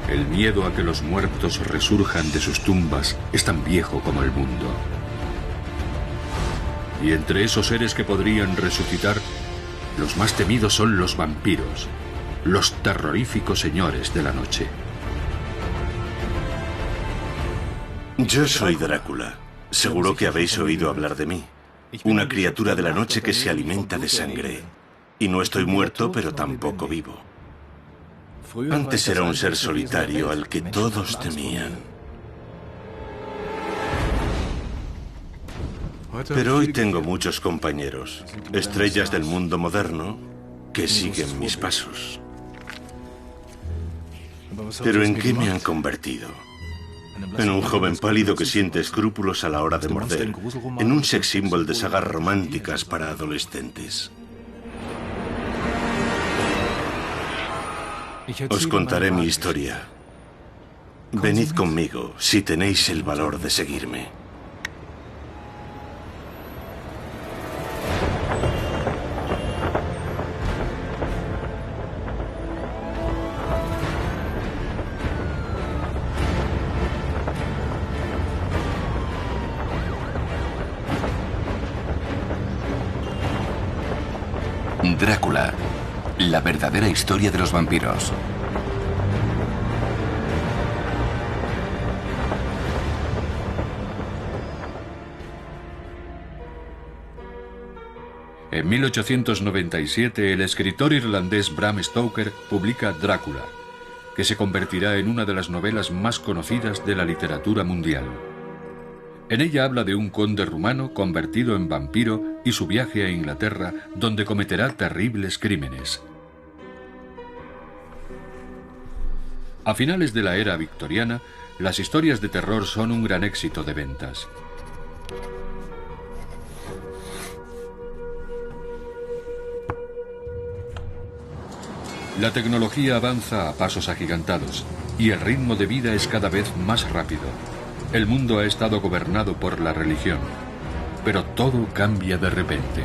El miedo a que los muertos resurjan de sus tumbas es tan viejo como el mundo. Y entre esos seres que podrían resucitar, los más temidos son los vampiros, los terroríficos señores de la noche. Yo soy Drácula. Seguro que habéis oído hablar de mí. Una criatura de la noche que se alimenta de sangre. Y no estoy muerto, pero tampoco vivo. Antes era un ser solitario al que todos temían. Pero hoy tengo muchos compañeros, estrellas del mundo moderno, que siguen mis pasos. ¿Pero en qué me han convertido? En un joven pálido que siente escrúpulos a la hora de morder, en un sex symbol de sagas románticas para adolescentes. Os contaré mi historia. Venid conmigo si tenéis el valor de seguirme. Drácula, la verdadera historia de los vampiros. En 1897, el escritor irlandés Bram Stoker publica Drácula, que se convertirá en una de las novelas más conocidas de la literatura mundial. En ella habla de un conde rumano convertido en vampiro y su viaje a Inglaterra, donde cometerá terribles crímenes. A finales de la era victoriana, las historias de terror son un gran éxito de ventas. La tecnología avanza a pasos agigantados y el ritmo de vida es cada vez más rápido. El mundo ha estado gobernado por la religión, pero todo cambia de repente.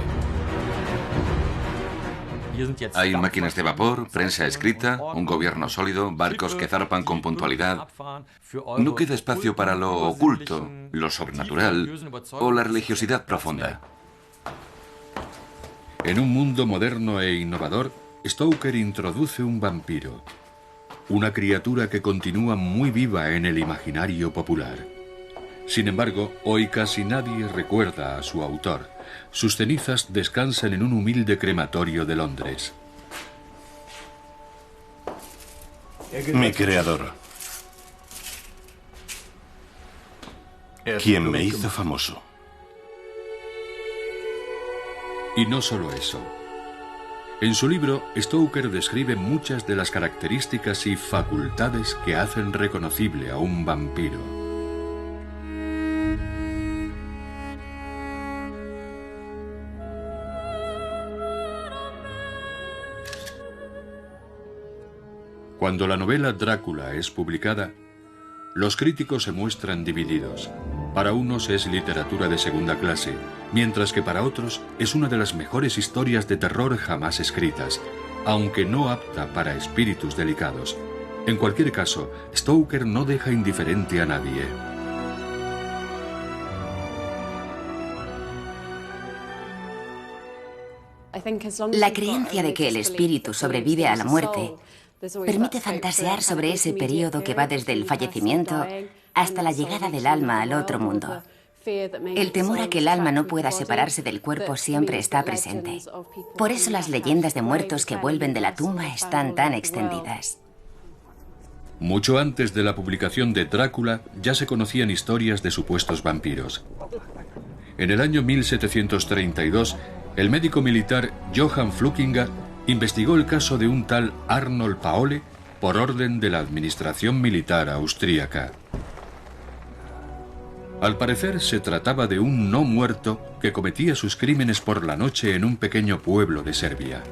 Hay máquinas de vapor, prensa escrita, un gobierno sólido, barcos que zarpan con puntualidad. No queda espacio para lo oculto, lo sobrenatural o la religiosidad profunda. En un mundo moderno e innovador, Stoker introduce un vampiro, una criatura que continúa muy viva en el imaginario popular. Sin embargo, hoy casi nadie recuerda a su autor. Sus cenizas descansan en un humilde crematorio de Londres. Mi creador. Quien me hizo famoso. Y no solo eso. En su libro, Stoker describe muchas de las características y facultades que hacen reconocible a un vampiro. Cuando la novela Drácula es publicada, los críticos se muestran divididos. Para unos es literatura de segunda clase, mientras que para otros es una de las mejores historias de terror jamás escritas, aunque no apta para espíritus delicados. En cualquier caso, Stoker no deja indiferente a nadie. La creencia de que el espíritu sobrevive a la muerte permite fantasear sobre ese periodo que va desde el fallecimiento hasta la llegada del alma al otro mundo. El temor a que el alma no pueda separarse del cuerpo siempre está presente. Por eso las leyendas de muertos que vuelven de la tumba están tan extendidas. Mucho antes de la publicación de Drácula ya se conocían historias de supuestos vampiros. En el año 1732, el médico militar Johann Flukinger investigó el caso de un tal Arnold Paole por orden de la administración militar austríaca. Al parecer se trataba de un no muerto que cometía sus crímenes por la noche en un pequeño pueblo de Serbia,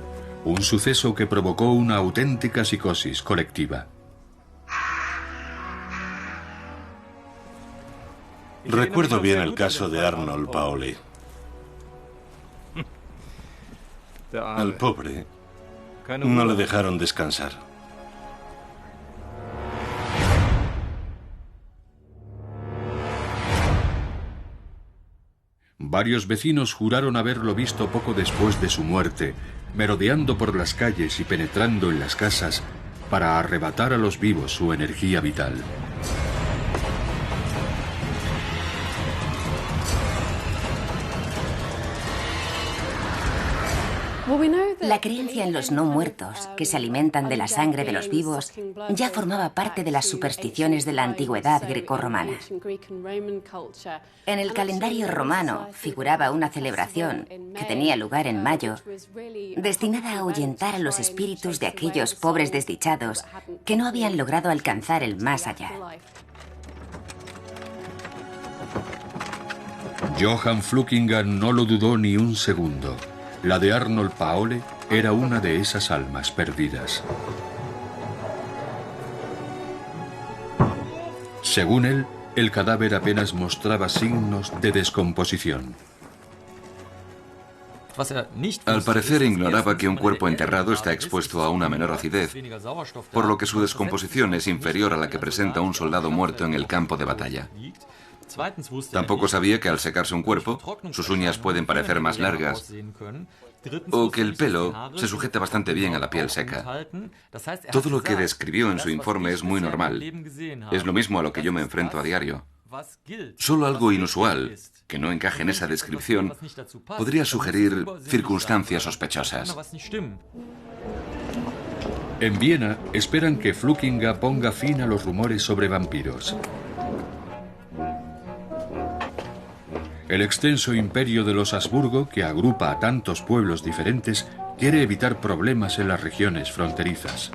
un suceso que provocó una auténtica psicosis colectiva. Recuerdo bien el caso de Arnold Paole. Al pobre no le dejaron descansar. Varios vecinos juraron haberlo visto poco después de su muerte, merodeando por las calles y penetrando en las casas para arrebatar a los vivos su energía vital. La creencia en los no muertos, que se alimentan de la sangre de los vivos, ya formaba parte de las supersticiones de la antigüedad grecorromana. En el calendario romano figuraba una celebración, que tenía lugar en mayo, destinada a ahuyentar a los espíritus de aquellos pobres desdichados que no habían logrado alcanzar el más allá. Johann Flukinga no lo dudó ni un segundo. La de Arnold Paole era una de esas almas perdidas. Según él, el cadáver apenas mostraba signos de descomposición. Al parecer ignoraba que un cuerpo enterrado está expuesto a una menor acidez, por lo que su descomposición es inferior a la que presenta un soldado muerto en el campo de batalla. Tampoco sabía que al secarse un cuerpo, sus uñas pueden parecer más largas o que el pelo se sujeta bastante bien a la piel seca. Todo lo que describió en su informe es muy normal. Es lo mismo a lo que yo me enfrento a diario. Solo algo inusual, que no encaje en esa descripción, podría sugerir circunstancias sospechosas. En Viena esperan que Flukinga ponga fin a los rumores sobre vampiros. El extenso imperio de los Habsburgo, que agrupa a tantos pueblos diferentes, quiere evitar problemas en las regiones fronterizas.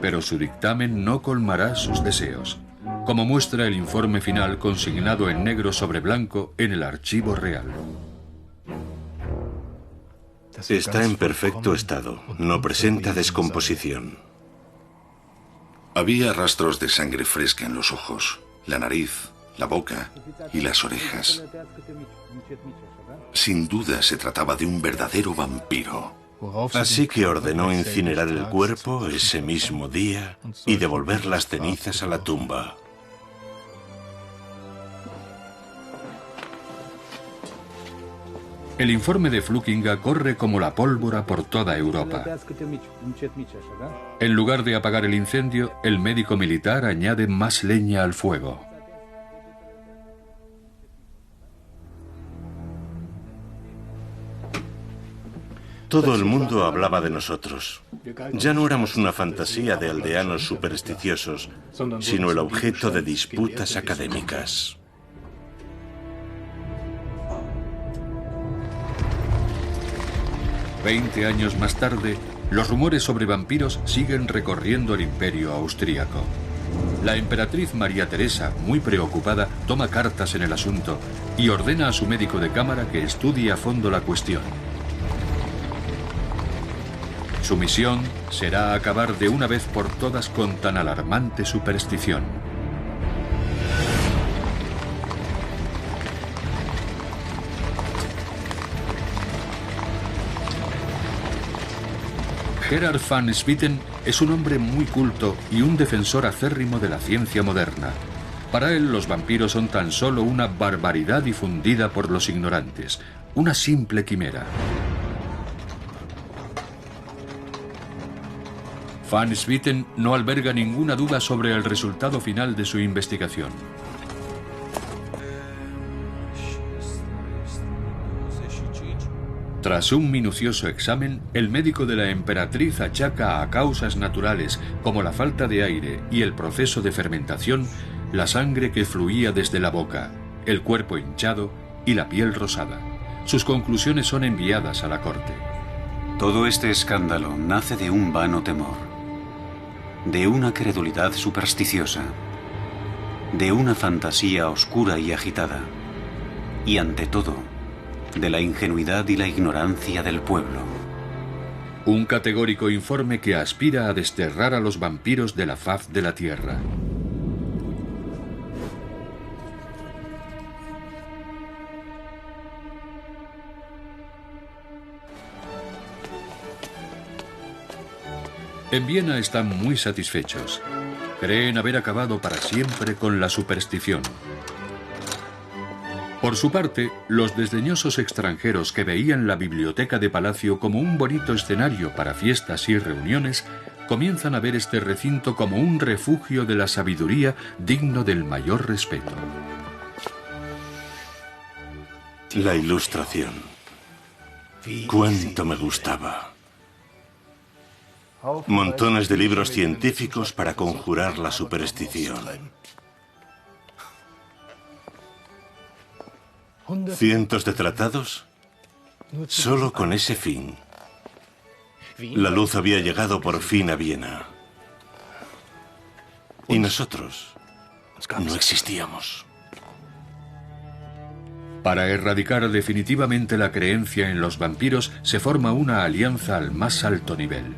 Pero su dictamen no colmará sus deseos, como muestra el informe final consignado en negro sobre blanco en el Archivo Real. Está en perfecto estado, no presenta descomposición. Había rastros de sangre fresca en los ojos, la nariz, la boca y las orejas. Sin duda se trataba de un verdadero vampiro. Así que ordenó incinerar el cuerpo ese mismo día y devolver las cenizas a la tumba. El informe de Flukinga corre como la pólvora por toda Europa. En lugar de apagar el incendio, el médico militar añade más leña al fuego. Todo el mundo hablaba de nosotros. Ya no éramos una fantasía de aldeanos supersticiosos, sino el objeto de disputas académicas. Veinte años más tarde, los rumores sobre vampiros siguen recorriendo el imperio austríaco. La emperatriz María Teresa, muy preocupada, toma cartas en el asunto y ordena a su médico de cámara que estudie a fondo la cuestión. Su misión será acabar de una vez por todas con tan alarmante superstición. Gerard van Swieten es un hombre muy culto y un defensor acérrimo de la ciencia moderna. Para él, los vampiros son tan solo una barbaridad difundida por los ignorantes, una simple quimera. Van Swieten no alberga ninguna duda sobre el resultado final de su investigación. Tras un minucioso examen, el médico de la emperatriz achaca a causas naturales como la falta de aire y el proceso de fermentación la sangre que fluía desde la boca, el cuerpo hinchado y la piel rosada. Sus conclusiones son enviadas a la corte. Todo este escándalo nace de un vano temor, de una credulidad supersticiosa, de una fantasía oscura y agitada, y ante todo, de la ingenuidad y la ignorancia del pueblo. Un categórico informe que aspira a desterrar a los vampiros de la faz de la tierra. En Viena están muy satisfechos. creen haber acabado para siempre con la superstición. Por su parte, los desdeñosos extranjeros que veían la biblioteca de palacio como un bonito escenario para fiestas y reuniones, comienzan a ver este recinto como un refugio de la sabiduría digno del mayor respeto. La Ilustración. Cuánto me gustaba. Montones de libros científicos para conjurar la superstición. Cientos de tratados solo con ese fin. La luz había llegado por fin a Viena. Y nosotros no existíamos. Para erradicar definitivamente la creencia en los vampiros, se forma una alianza al más alto nivel.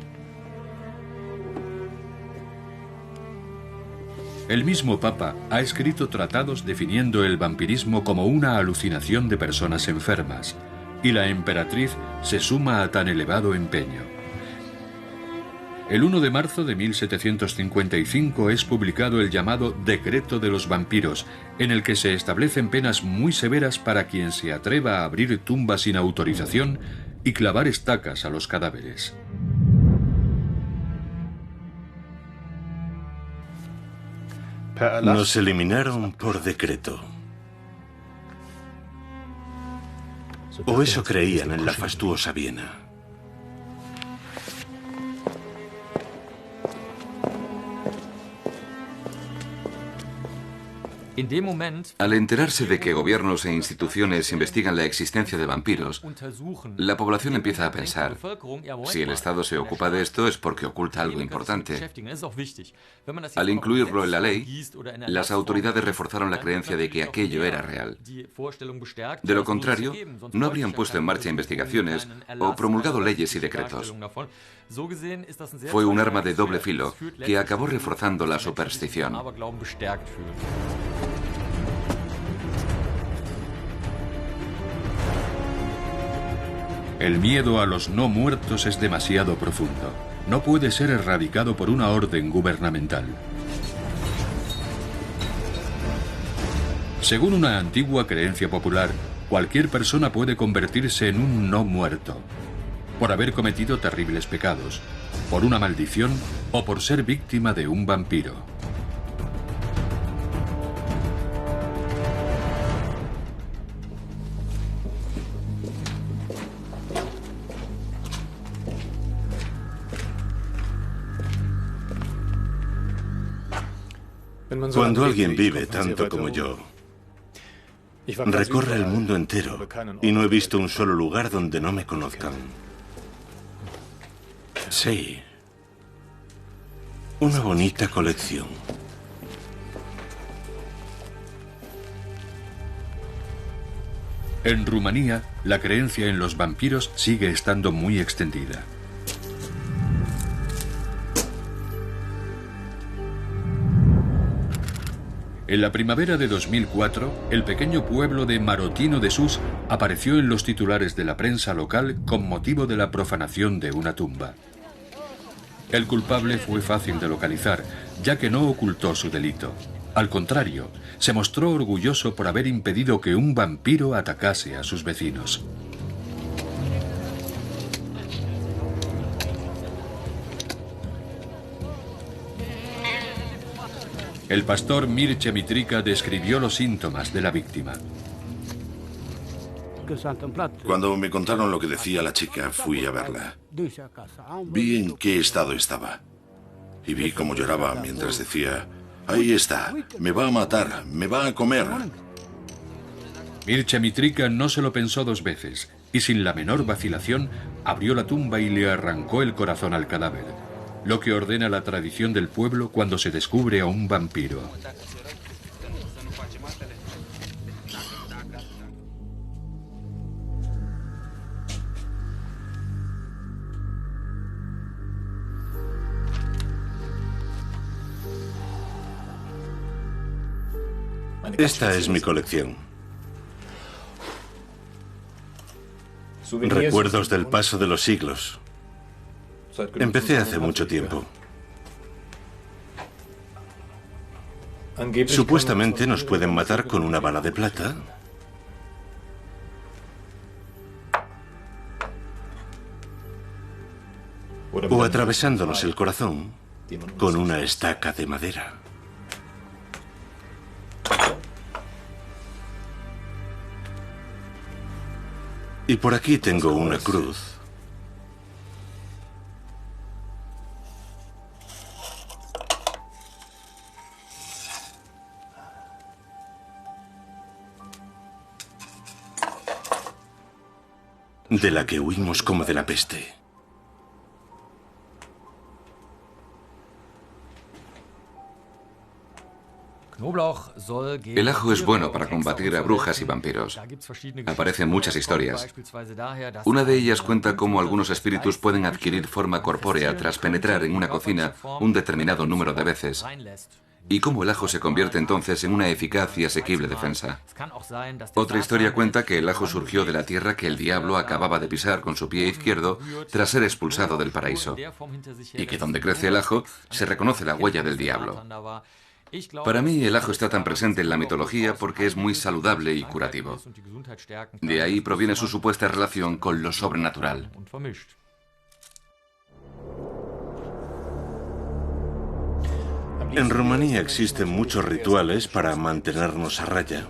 El mismo Papa ha escrito tratados definiendo el vampirismo como una alucinación de personas enfermas, y la emperatriz se suma a tan elevado empeño. El 1 de marzo de 1755 es publicado el llamado Decreto de los Vampiros, en el que se establecen penas muy severas para quien se atreva a abrir tumbas sin autorización y clavar estacas a los cadáveres. Nos eliminaron por decreto. O eso creían en la fastuosa Viena. Al enterarse de que gobiernos e instituciones investigan la existencia de vampiros, la población empieza a pensar, si el Estado se ocupa de esto es porque oculta algo importante. Al incluirlo en la ley, las autoridades reforzaron la creencia de que aquello era real. De lo contrario, no habrían puesto en marcha investigaciones o promulgado leyes y decretos. Fue un arma de doble filo que acabó reforzando la superstición. El miedo a los no muertos es demasiado profundo. No puede ser erradicado por una orden gubernamental. Según una antigua creencia popular, cualquier persona puede convertirse en un no muerto, por haber cometido terribles pecados, por una maldición o por ser víctima de un vampiro. Cuando alguien vive tanto como yo, recorre el mundo entero y no he visto un solo lugar donde no me conozcan. Sí. Una bonita colección. En Rumanía, la creencia en los vampiros sigue estando muy extendida. En la primavera de 2004, el pequeño pueblo de Marotino de Sus apareció en los titulares de la prensa local con motivo de la profanación de una tumba. El culpable fue fácil de localizar, ya que no ocultó su delito. Al contrario, se mostró orgulloso por haber impedido que un vampiro atacase a sus vecinos. El pastor Mircea Mitrica describió los síntomas de la víctima. Cuando me contaron lo que decía la chica, fui a verla. Vi en qué estado estaba. Y vi cómo lloraba mientras decía, ahí está, me va a matar, me va a comer. Mircea Mitrica no se lo pensó dos veces y sin la menor vacilación abrió la tumba y le arrancó el corazón al cadáver, lo que ordena la tradición del pueblo cuando se descubre a un vampiro. Esta es mi colección. Recuerdos del paso de los siglos. Empecé hace mucho tiempo. Supuestamente nos pueden matar con una bala de plata. O atravesándonos el corazón con una estaca de madera. Y por aquí tengo una cruz. De la que huimos como de la peste. El ajo es bueno para combatir a brujas y vampiros. Aparecen muchas historias. Una de ellas cuenta cómo algunos espíritus pueden adquirir forma corpórea tras penetrar en una cocina un determinado número de veces, y cómo el ajo se convierte entonces en una eficaz y asequible defensa. Otra historia cuenta que el ajo surgió de la tierra que el diablo acababa de pisar con su pie izquierdo tras ser expulsado del paraíso, y que donde crece el ajo se reconoce la huella del diablo. Para mí el ajo está tan presente en la mitología porque es muy saludable y curativo. De ahí proviene su supuesta relación con lo sobrenatural. En Rumanía existen muchos rituales para mantenernos a raya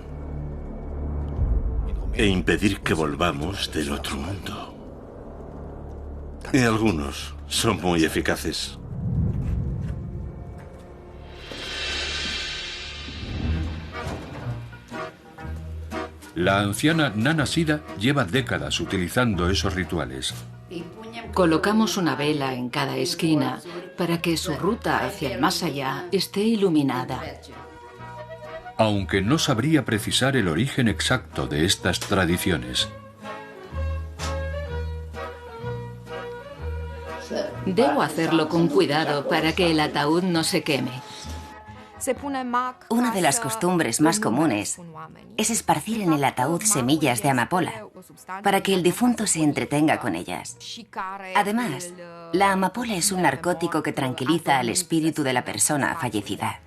e impedir que volvamos del otro mundo. Y algunos son muy eficaces. La anciana Nana Sida lleva décadas utilizando esos rituales. Colocamos una vela en cada esquina para que su ruta hacia el más allá esté iluminada. Aunque no sabría precisar el origen exacto de estas tradiciones. Debo hacerlo con cuidado para que el ataúd no se queme. Una de las costumbres más comunes es esparcir en el ataúd semillas de amapola para que el difunto se entretenga con ellas. Además, la amapola es un narcótico que tranquiliza al espíritu de la persona fallecida.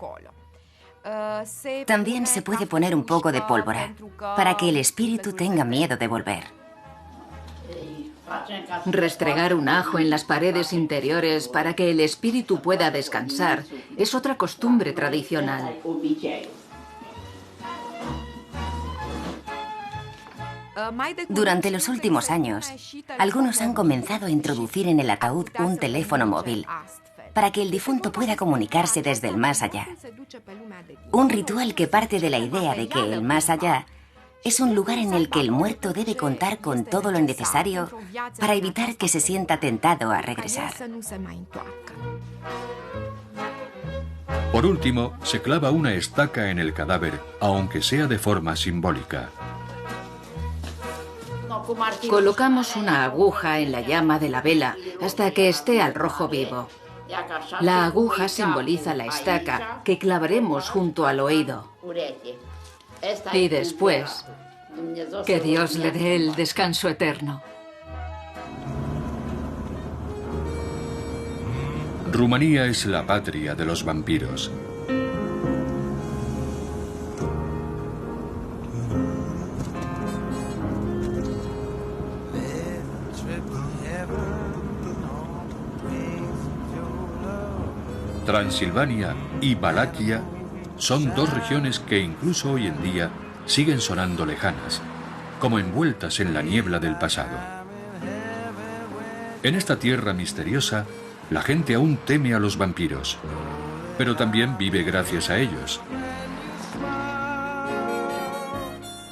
También se puede poner un poco de pólvora para que el espíritu tenga miedo de volver. Restregar un ajo en las paredes interiores para que el espíritu pueda descansar es otra costumbre tradicional. Durante los últimos años, algunos han comenzado a introducir en el ataúd un teléfono móvil para que el difunto pueda comunicarse desde el más allá. Un ritual que parte de la idea de que el más allá es un lugar en el que el muerto debe contar con todo lo necesario para evitar que se sienta tentado a regresar. Por último, se clava una estaca en el cadáver, aunque sea de forma simbólica. Colocamos una aguja en la llama de la vela hasta que esté al rojo vivo. La aguja simboliza la estaca que clavaremos junto al oído. Y después, que Dios le dé el descanso eterno. Rumanía es la patria de los vampiros. Transilvania y Valaquia son dos regiones que incluso hoy en día siguen sonando lejanas, como envueltas en la niebla del pasado. En esta tierra misteriosa, la gente aún teme a los vampiros, pero también vive gracias a ellos.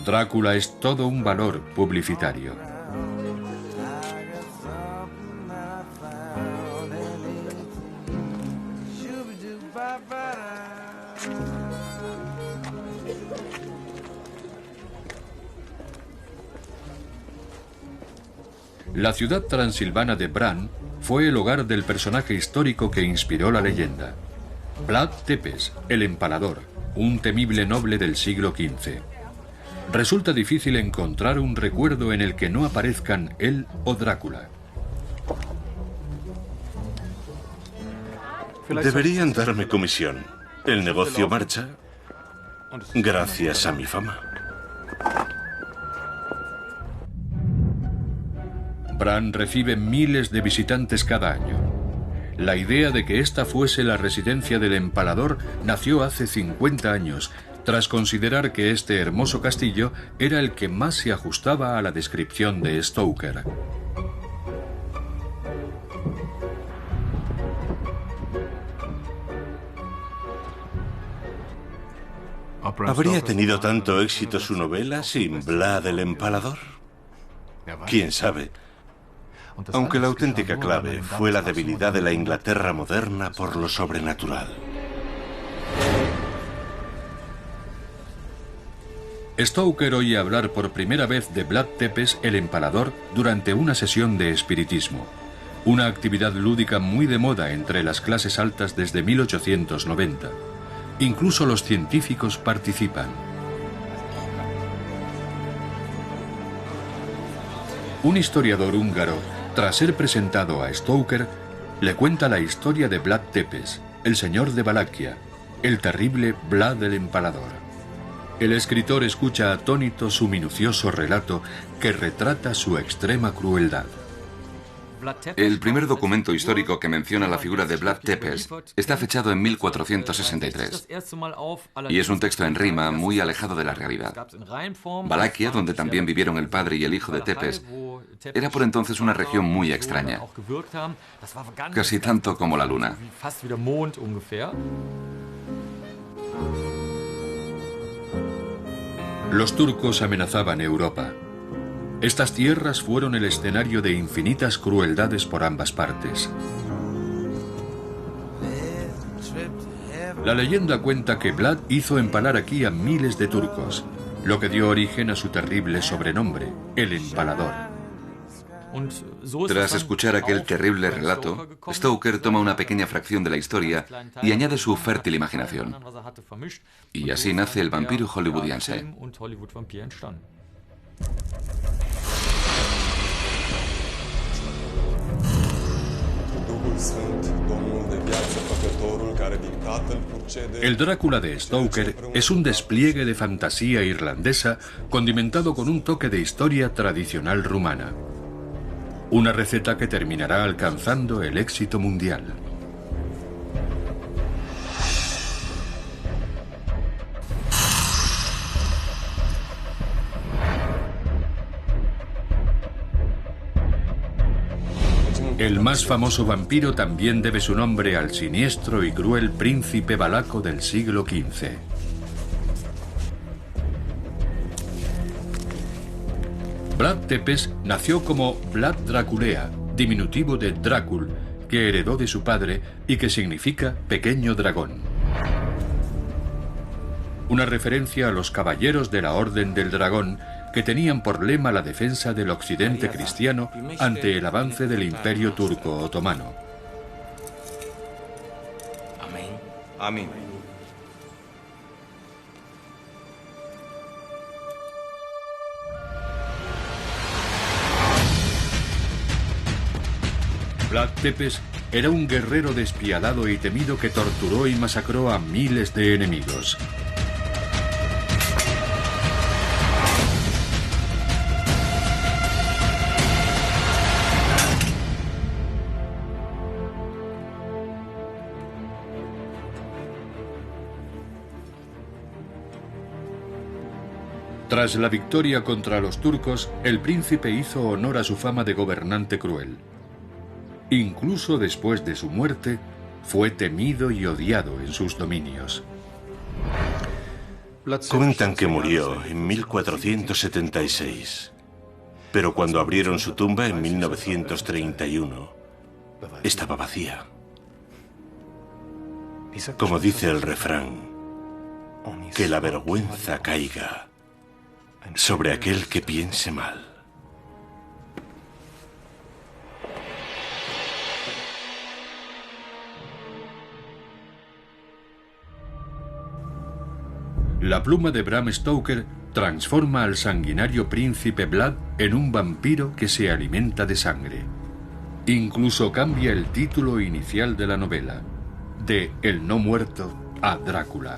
Drácula es todo un valor publicitario. La ciudad transilvana de Bran fue el hogar del personaje histórico que inspiró la leyenda. Vlad Tepes, el Empalador, un temible noble del siglo XV. Resulta difícil encontrar un recuerdo en el que no aparezcan él o Drácula. Deberían darme comisión. El negocio marcha Gracias a mi fama. Bran recibe miles de visitantes cada año. La idea de que esta fuese la residencia del empalador nació hace 50 años, tras considerar que este hermoso castillo era el que más se ajustaba a la descripción de Stoker. ¿Habría tenido tanto éxito su novela sin Vlad el Empalador? ¿Quién sabe? Aunque la auténtica clave fue la debilidad de la Inglaterra moderna por lo sobrenatural. Stoker oye hablar por primera vez de Vlad Tepes el Empalador durante una sesión de espiritismo, una actividad lúdica muy de moda entre las clases altas desde 1890. Incluso los científicos participan. Un historiador húngaro, tras ser presentado a Stoker, le cuenta la historia de Vlad Tepes, el señor de Valaquia, el terrible Vlad el Empalador. El escritor escucha atónito su minucioso relato que retrata su extrema crueldad. El primer documento histórico que menciona la figura de Vlad Tepes está fechado en 1463 y es un texto en rima muy alejado de la realidad. Valaquia, donde también vivieron el padre y el hijo de Tepes, era por entonces una región muy extraña, casi tanto como la luna. Los turcos amenazaban Europa. Estas tierras fueron el escenario de infinitas crueldades por ambas partes. La leyenda cuenta que Vlad hizo empalar aquí a miles de turcos, lo que dio origen a su terrible sobrenombre, el Empalador. Tras escuchar aquel terrible relato, Stoker toma una pequeña fracción de la historia y añade su fértil imaginación. Y así nace el vampiro hollywoodiense. El Drácula de Stoker es un despliegue de fantasía irlandesa condimentado con un toque de historia tradicional rumana. Una receta que terminará alcanzando el éxito mundial. El más famoso vampiro también debe su nombre al siniestro y cruel príncipe valaco del siglo XV. Vlad Tepes nació como Vlad Draculea, diminutivo de Drácul, que heredó de su padre y que significa pequeño dragón. Una referencia a los caballeros de la Orden del Dragón, que tenían por lema la defensa del occidente cristiano ante el avance del Imperio Turco Otomano. Amén. Vlad Tepes era un guerrero despiadado y temido que torturó y masacró a miles de enemigos. Tras la victoria contra los turcos, el príncipe hizo honor a su fama de gobernante cruel. Incluso después de su muerte, fue temido y odiado en sus dominios. Cuentan que murió en 1476, pero cuando abrieron su tumba en 1931, estaba vacía. Como dice el refrán, que la vergüenza caiga sobre aquel que piense mal. La pluma de Bram Stoker transforma al sanguinario príncipe Vlad en un vampiro que se alimenta de sangre. Incluso cambia el título inicial de la novela, de El no muerto a Drácula.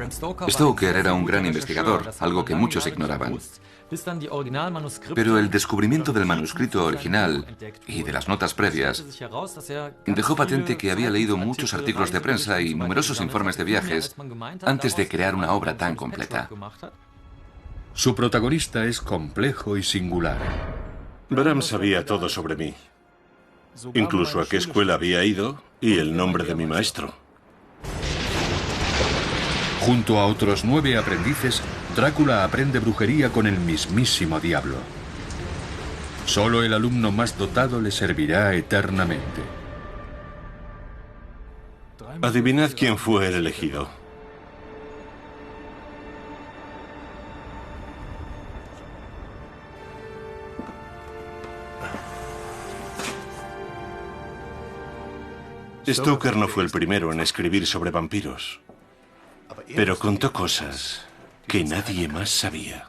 Stoker era un gran investigador, algo que muchos ignoraban. Pero el descubrimiento del manuscrito original y de las notas previas dejó patente que había leído muchos artículos de prensa y numerosos informes de viajes antes de crear una obra tan completa. Su protagonista es complejo y singular. Bram sabía todo sobre mí, incluso a qué escuela había ido y el nombre de mi maestro. Junto a otros 9 aprendices, Drácula aprende brujería con el mismísimo diablo. Solo el alumno más dotado le servirá eternamente. Adivinad quién fue el elegido. Stoker no fue el primero en escribir sobre vampiros, pero contó cosas que nadie más sabía.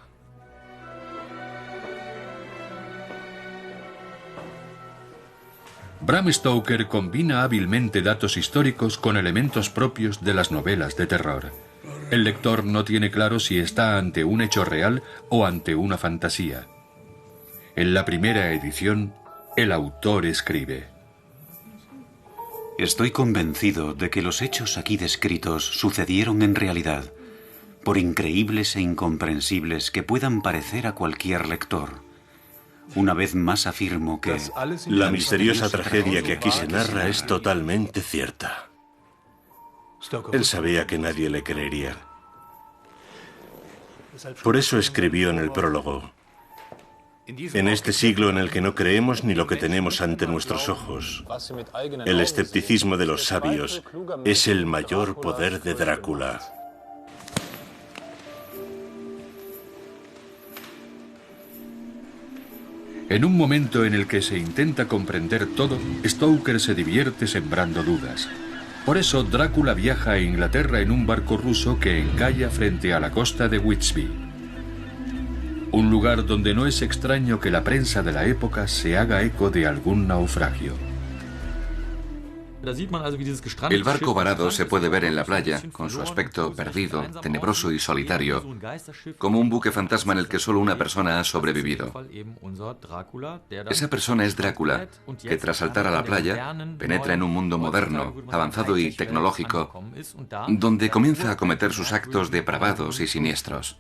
Bram Stoker combina hábilmente datos históricos con elementos propios de las novelas de terror. El lector no tiene claro si está ante un hecho real o ante una fantasía. En la primera edición, el autor escribe: Estoy convencido de que los hechos aquí descritos sucedieron en realidad, por increíbles e incomprensibles que puedan parecer a cualquier lector. Una vez más afirmo que la misteriosa tragedia que aquí se narra es totalmente cierta. Él sabía que nadie le creería. Por eso escribió en el prólogo: en este siglo en el que no creemos ni lo que tenemos ante nuestros ojos, el escepticismo de los sabios es el mayor poder de Drácula. En un momento en el que se intenta comprender todo, Stoker se divierte sembrando dudas. Por eso Drácula viaja a Inglaterra en un barco ruso que encalla frente a la costa de Whitby. Un lugar donde no es extraño que la prensa de la época se haga eco de algún naufragio. El barco varado se puede ver en la playa, con su aspecto perdido, tenebroso y solitario, como un buque fantasma en el que solo una persona ha sobrevivido. Esa persona es Drácula, que tras saltar a la playa, penetra en un mundo moderno, avanzado y tecnológico, donde comienza a cometer sus actos depravados y siniestros.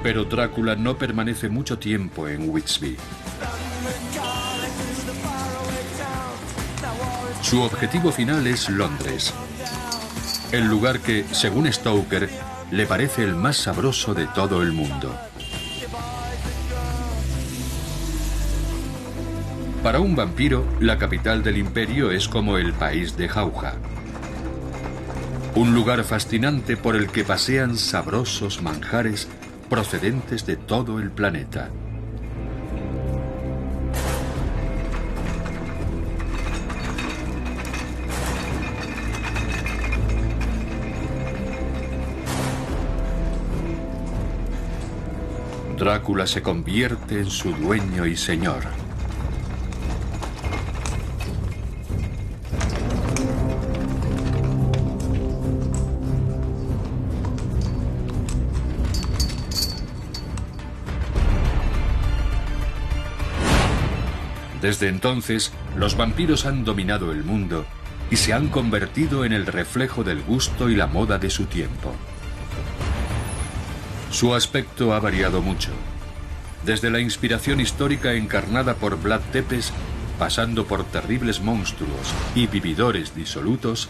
Pero Drácula no permanece mucho tiempo en Whitby. Su objetivo final es Londres, el lugar que, según Stoker, le parece el más sabroso de todo el mundo. Para un vampiro, la capital del imperio es como el país de Jauja. Un lugar fascinante por el que pasean sabrosos manjares procedentes de todo el planeta. Drácula se convierte en su dueño y señor. Desde entonces, los vampiros han dominado el mundo y se han convertido en el reflejo del gusto y la moda de su tiempo. Su aspecto ha variado mucho, desde la inspiración histórica encarnada por Vlad Tepes, pasando por terribles monstruos y vividores disolutos,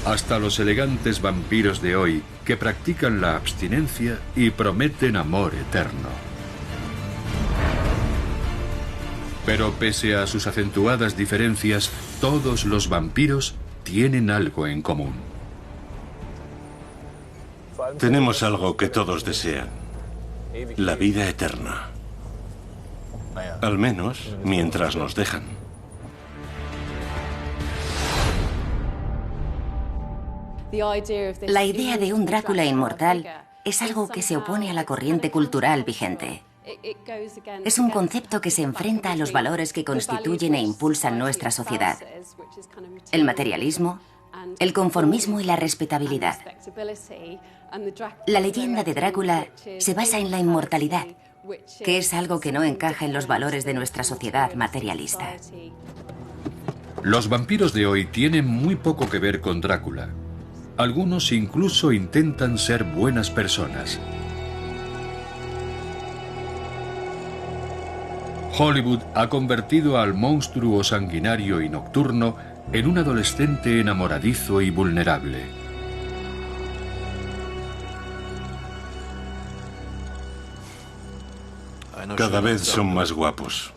hasta los elegantes vampiros de hoy que practican la abstinencia y prometen amor eterno. Pero pese a sus acentuadas diferencias, todos los vampiros tienen algo en común. Tenemos algo que todos desean: la vida eterna. Al menos mientras nos dejan. La idea de un Drácula inmortal es algo que se opone a la corriente cultural vigente. Es un concepto que se enfrenta a los valores que constituyen e impulsan nuestra sociedad: el materialismo, el conformismo y la respetabilidad. La leyenda de Drácula se basa en la inmortalidad, que es algo que no encaja en los valores de nuestra sociedad materialista. Los vampiros de hoy tienen muy poco que ver con Drácula. Algunos incluso intentan ser buenas personas. Hollywood ha convertido al monstruo sanguinario y nocturno en un adolescente enamoradizo y vulnerable. Cada vez son más guapos.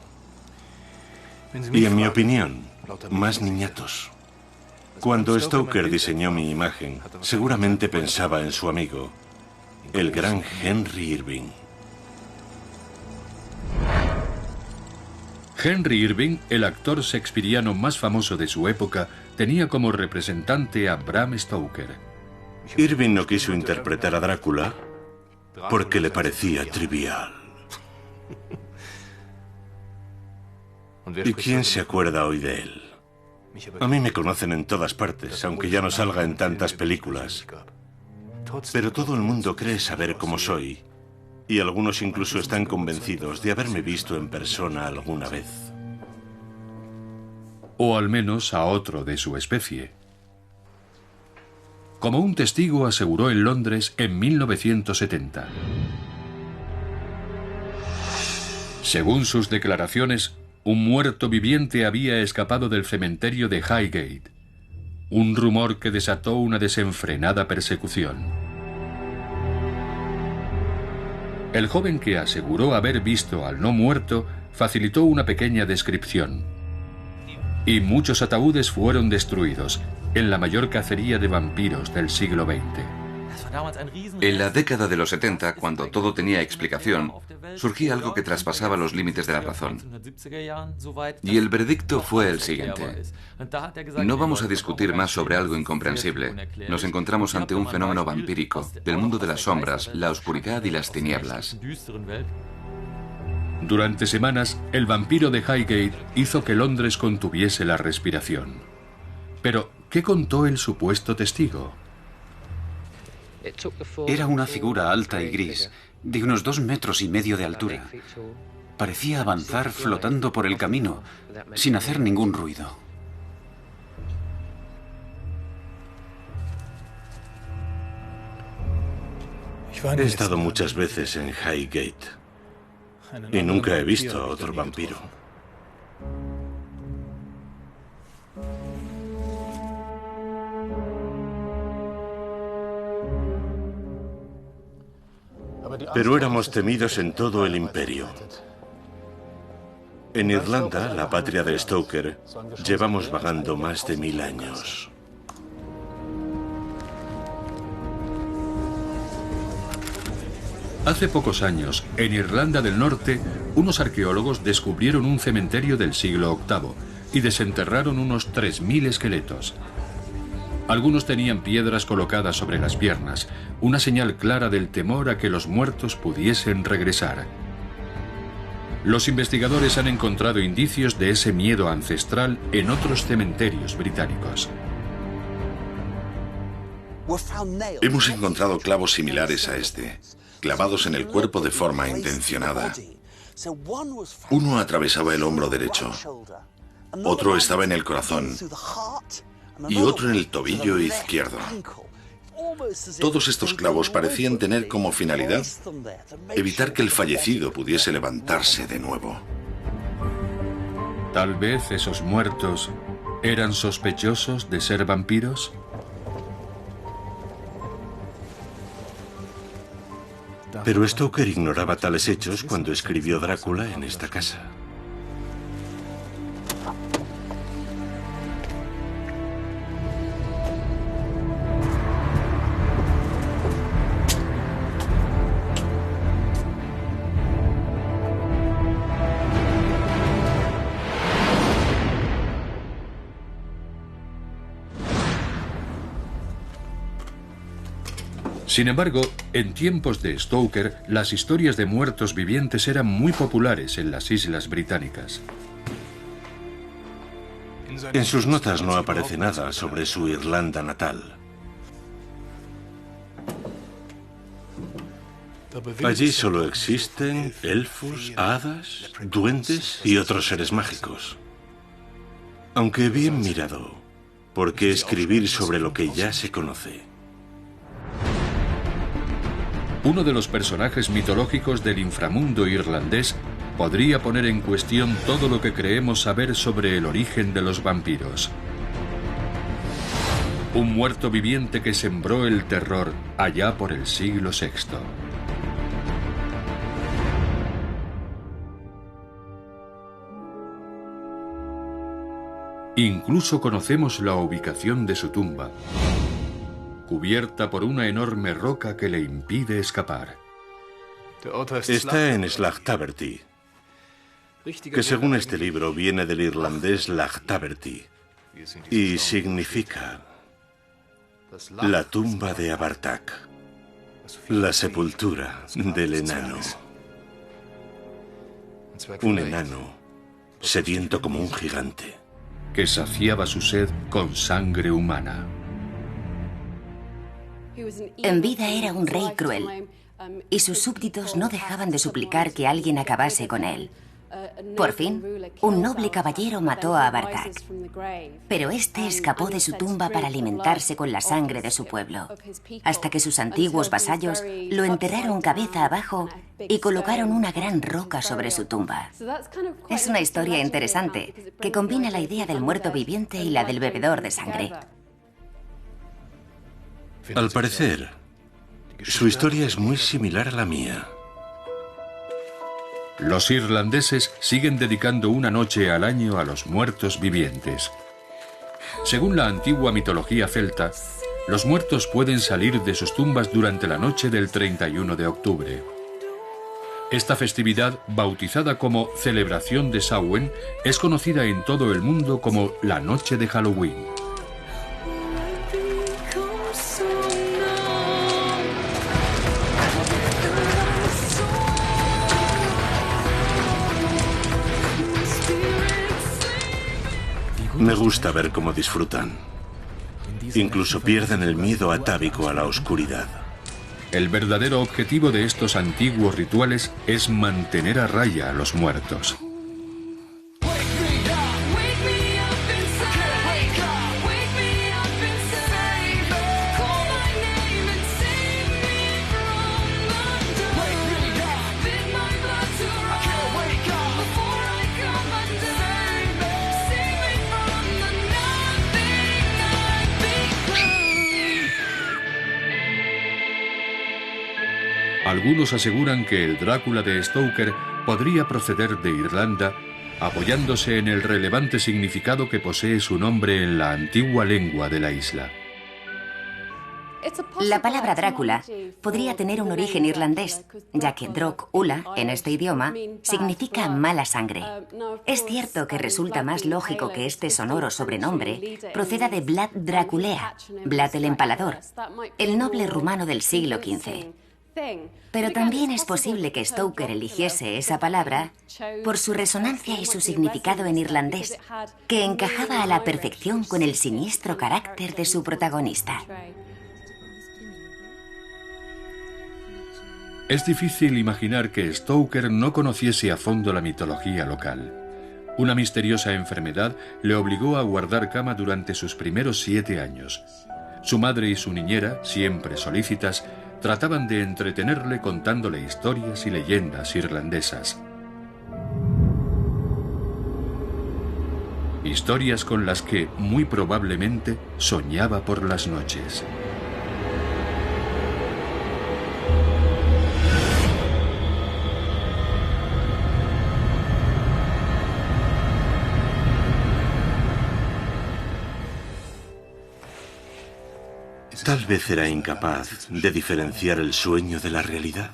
Y en mi opinión, más niñatos. Cuando Stoker diseñó mi imagen, seguramente pensaba en su amigo, el gran Henry Irving. Henry Irving, el actor shakespeariano más famoso de su época, tenía como representante a Bram Stoker. Irving no quiso interpretar a Drácula porque le parecía trivial. ¿Y quién se acuerda hoy de él? A mí me conocen en todas partes, aunque ya no salga en tantas películas. Pero todo el mundo cree saber cómo soy. Y algunos incluso están convencidos de haberme visto en persona alguna vez. O al menos a otro de su especie. Como un testigo aseguró en Londres en 1970. Según sus declaraciones, un muerto viviente había escapado del cementerio de Highgate. Un rumor que desató una desenfrenada persecución. El joven que aseguró haber visto al no muerto facilitó una pequeña descripción. Y muchos ataúdes fueron destruidos en la mayor cacería de vampiros del siglo XX. En la década de los 70, cuando todo tenía explicación, surgía algo que traspasaba los límites de la razón. Y el veredicto fue el siguiente. No vamos a discutir más sobre algo incomprensible. Nos encontramos ante un fenómeno vampírico, del mundo de las sombras, la oscuridad y las tinieblas. Durante semanas, el vampiro de Highgate hizo que Londres contuviese la respiración. Pero, ¿qué contó el supuesto testigo? Era una figura alta y gris, de unos 2,5 metros de altura. Parecía avanzar flotando por el camino, sin hacer ningún ruido. He estado muchas veces en Highgate y nunca he visto a otro vampiro. Pero éramos temidos en todo el imperio. En Irlanda, la patria de Stoker, llevamos vagando más de 1000 años. Hace pocos años, en Irlanda del Norte, unos arqueólogos descubrieron un cementerio del siglo VIII y desenterraron unos 3000 esqueletos. Algunos tenían piedras colocadas sobre las piernas, una señal clara del temor a que los muertos pudiesen regresar. Los investigadores han encontrado indicios de ese miedo ancestral en otros cementerios británicos. Hemos encontrado clavos similares a este, clavados en el cuerpo de forma intencionada. Uno atravesaba el hombro derecho, otro estaba en el corazón y otro en el tobillo izquierdo. Todos estos clavos parecían tener como finalidad evitar que el fallecido pudiese levantarse de nuevo. Tal vez esos muertos eran sospechosos de ser vampiros. Pero Stoker ignoraba tales hechos cuando escribió Drácula en esta casa. Sin embargo, en tiempos de Stoker, las historias de muertos vivientes eran muy populares en las Islas Británicas. En sus notas no aparece nada sobre su Irlanda natal. Allí solo existen elfos, hadas, duendes y otros seres mágicos. Aunque bien mirado, ¿por qué escribir sobre lo que ya se conoce? Uno de los personajes mitológicos del inframundo irlandés podría poner en cuestión todo lo que creemos saber sobre el origen de los vampiros. Un muerto viviente que sembró el terror allá por el siglo VI. Incluso conocemos la ubicación de su tumba, cubierta por una enorme roca que le impide escapar. Está en Slagtaverty, que según este libro viene del irlandés Slagtaverty y significa la tumba de Abartak, la sepultura del enano. Un enano sediento como un gigante, que saciaba su sed con sangre humana. En vida era un rey cruel, y sus súbditos no dejaban de suplicar que alguien acabase con él. Por fin, un noble caballero mató a Abartak, pero este escapó de su tumba para alimentarse con la sangre de su pueblo, hasta que sus antiguos vasallos lo enterraron cabeza abajo y colocaron una gran roca sobre su tumba. Es una historia interesante, que combina la idea del muerto viviente y la del bebedor de sangre. Al parecer, su historia es muy similar a la mía. Los irlandeses siguen dedicando una noche al año a los muertos vivientes. Según la antigua mitología celta, los muertos pueden salir de sus tumbas durante la noche del 31 de octubre. Esta festividad, bautizada como Celebración de Samhain, es conocida en todo el mundo como la Noche de Halloween. Me gusta ver cómo disfrutan. Incluso pierden el miedo atávico a la oscuridad. El verdadero objetivo de estos antiguos rituales es mantener a raya a los muertos. Algunos aseguran que el Drácula de Stoker podría proceder de Irlanda, apoyándose en el relevante significado que posee su nombre en la antigua lengua de la isla. La palabra Drácula podría tener un origen irlandés, ya que Droc Ula, en este idioma, significa mala sangre. Es cierto que resulta más lógico que este sonoro sobrenombre proceda de Vlad Draculea, Vlad el Empalador, el noble rumano del siglo XV. Pero también es posible que Stoker eligiese esa palabra por su resonancia y su significado en irlandés, que encajaba a la perfección con el siniestro carácter de su protagonista. Es difícil imaginar que Stoker no conociese a fondo la mitología local. Una misteriosa enfermedad le obligó a guardar cama durante sus primeros 7 años. Su madre y su niñera, siempre solícitas, trataban de entretenerle contándole historias y leyendas irlandesas. Historias con las que, muy probablemente, soñaba por las noches. Tal vez era incapaz de diferenciar el sueño de la realidad.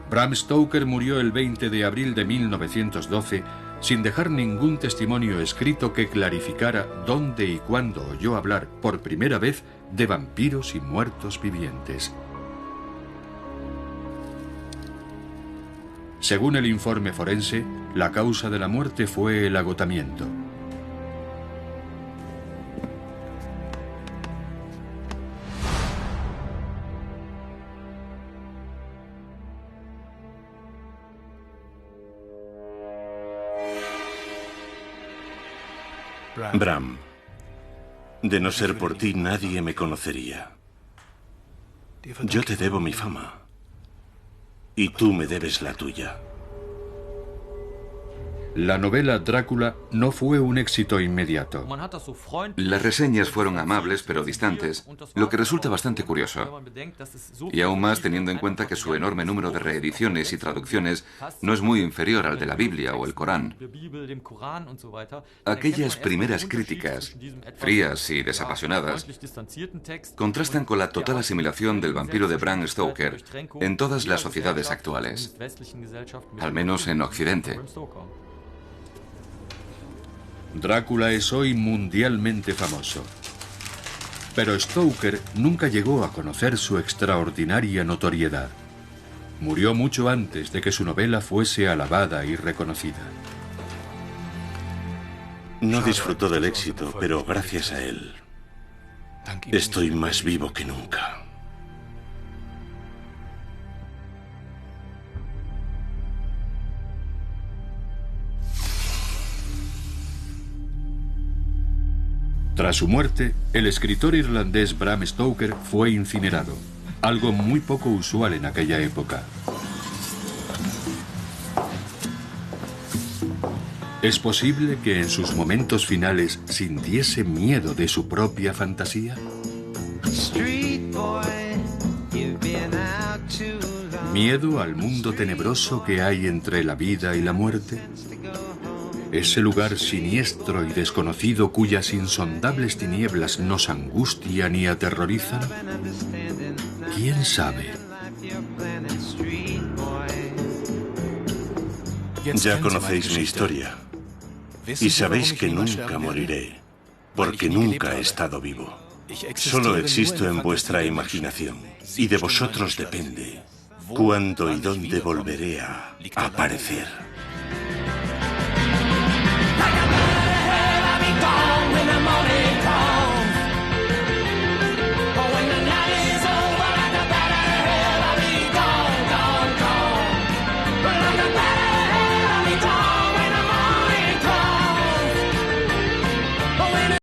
Bram Stoker murió el 20 de abril de 1912 sin dejar ningún testimonio escrito que clarificara dónde y cuándo oyó hablar por primera vez de vampiros y muertos vivientes. Según el informe forense, la causa de la muerte fue el agotamiento. Bram, de no ser por ti nadie me conocería. Yo te debo mi fama. Y tú me debes la tuya. La novela Drácula no fue un éxito inmediato. Las reseñas fueron amables pero distantes, lo que resulta bastante curioso. Y aún más teniendo en cuenta que su enorme número de reediciones y traducciones no es muy inferior al de la Biblia o el Corán. Aquellas primeras críticas, frías y desapasionadas, contrastan con la total asimilación del vampiro de Bram Stoker en todas las sociedades actuales, al menos en Occidente. Drácula es hoy mundialmente famoso. Pero Stoker nunca llegó a conocer su extraordinaria notoriedad. Murió mucho antes de que su novela fuese alabada y reconocida. No disfrutó del éxito, pero gracias a él, estoy más vivo que nunca. Tras su muerte, el escritor irlandés Bram Stoker fue incinerado, algo muy poco usual en aquella época. ¿Es posible que en sus momentos finales sintiese miedo de su propia fantasía? ¿Miedo al mundo tenebroso que hay entre la vida y la muerte? Ese lugar siniestro y desconocido cuyas insondables tinieblas nos angustian y aterrorizan. ¿Quién sabe? Ya conocéis mi historia y sabéis que nunca moriré, porque nunca he estado vivo. Solo existo en vuestra imaginación y de vosotros depende cuándo y dónde volveré a aparecer.